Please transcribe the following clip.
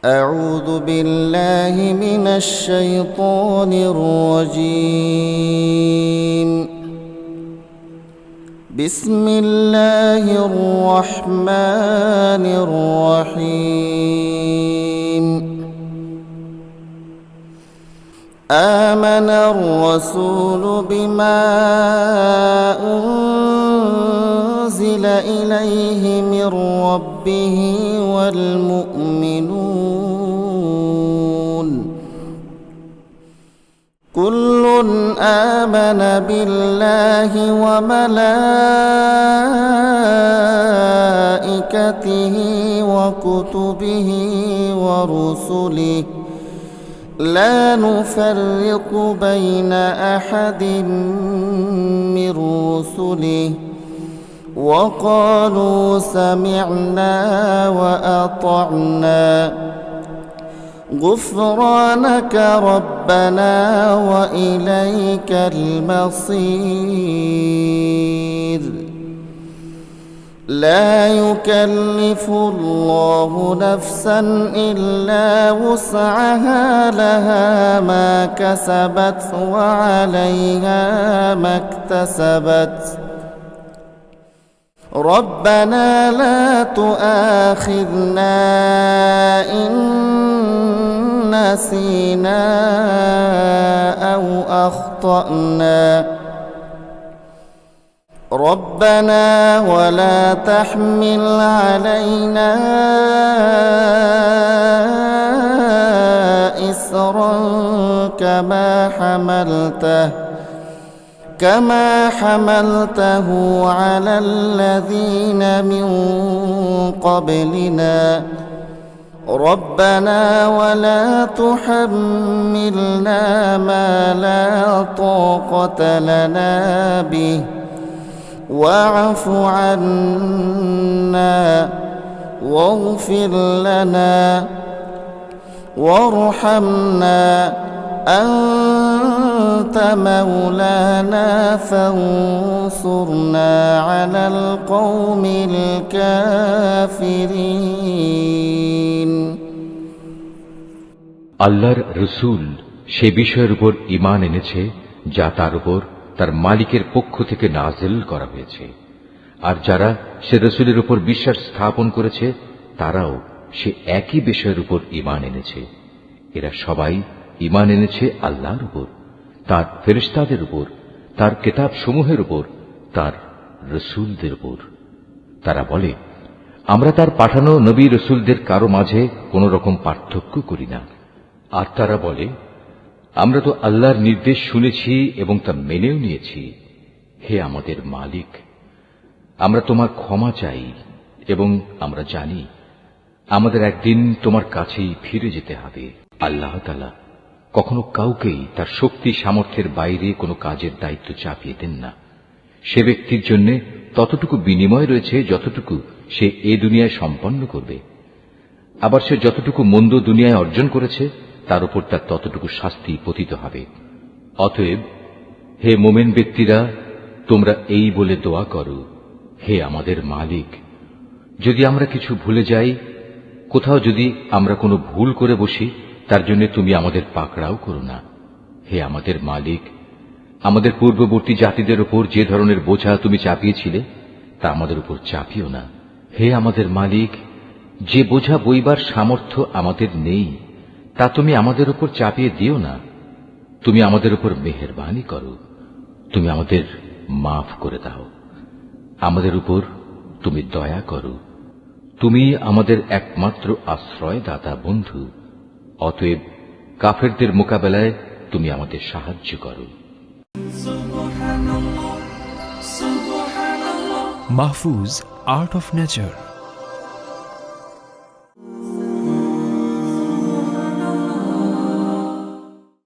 أعوذ بالله من الشيطان الرجيم. بسم الله الرحمن الرحيم. آمن الرسول بما أنزل إليه من ربه والمؤمنون كل آمن بالله وملائكته وكتبه ورسله لا نفرق بين أحد من رسله وقالوا سمعنا وأطعنا غفرانك ربنا وإليك المصير. لا يكلف الله نفسا إلا وسعها لها ما كسبت وعليها ما اكتسبت ربنا لا تؤاخذنا إن نسينا أو أخطأنا ربنا ولا تحمل علينا إصرا كما حملته على الذين من قبلنا ربنا ولا تحملنا ما لا طاقة لنا به واعف عنا واغفر لنا وارحمنا أنت مولانا فانصرنا على القوم الكافرين. আল্লাহর রসুল সে বিষয়ের উপর ঈমান এনেছে যা তার উপর তার মালিকের পক্ষ থেকে নাযিল করা হয়েছে, আর যারা সে রসুলের উপর বিশ্বাস স্থাপন করেছে তারাও সে একই বিষয়ের উপর ঈমান এনেছে। এরা সবাই ঈমান এনেছে আল্লাহর উপর, তার ফেরেশতাদের উপর, তার কিতাব সমূহের উপর, তার রসুলদের উপর। তারা বলে, আমরা তার পাঠানো নবী রসুলদের কারো মাঝে কোন রকম পার্থক্য করি না। আর তারা বলে, আমরা তো আল্লাহর নির্দেশ শুনেছি এবং তা মেনেও নিয়েছি। হে আমাদের মালিক, আমরা তোমার ক্ষমা চাই এবং আমরা জানি আমাদের একদিন তোমার কাছেই ফিরে যেতে হবে। আল্লাহ তাআলা কখনো কাউকেই তার শক্তি সামর্থ্যের বাইরে কোনো কাজের দায়িত্ব চাপিয়ে দেন না। সে ব্যক্তির জন্য ততটুকু বিনিময় রয়েছে যতটুকু সে এ দুনিয়ায় সম্পন্ন করবে, আবার সে যতটুকু মন্দ দুনিয়ায় অর্জন করেছে তার উপর তার ততটুকু শাস্তি পতিত হবে। অতএব হে মোমেন ব্যক্তিরা, তোমরা এই বলে দোয়া করো, হে আমাদের মালিক, যদি আমরা কিছু ভুলে যাই, কোথাও যদি আমরা কোনো ভুল করে বসি, তার জন্য তুমি আমাদের পাকড়াও করো না। হে আমাদের মালিক, আমাদের পূর্ববর্তী জাতিদের উপর যে ধরনের বোঝা তুমি চাপিয়েছিলে তা আমাদের উপর চাপিও না। হে আমাদের মালিক, যে বোঝা বইবার সামর্থ্য আমাদের নেই তা তুমি আমাদের উপর চাপিয়ে দিও না। তুমি আমাদের উপর মেহেরবানি করো, তুমি আমাদের মাফ করে দাও, আমাদের উপর তুমি দয়া করো। তুমি আমাদের একমাত্র আশ্রয়দাতা বন্ধু। অতএব কাফেরদের মোকাবেলায় তুমি আমাদের সাহায্য করো। Mahfuz, art of nature.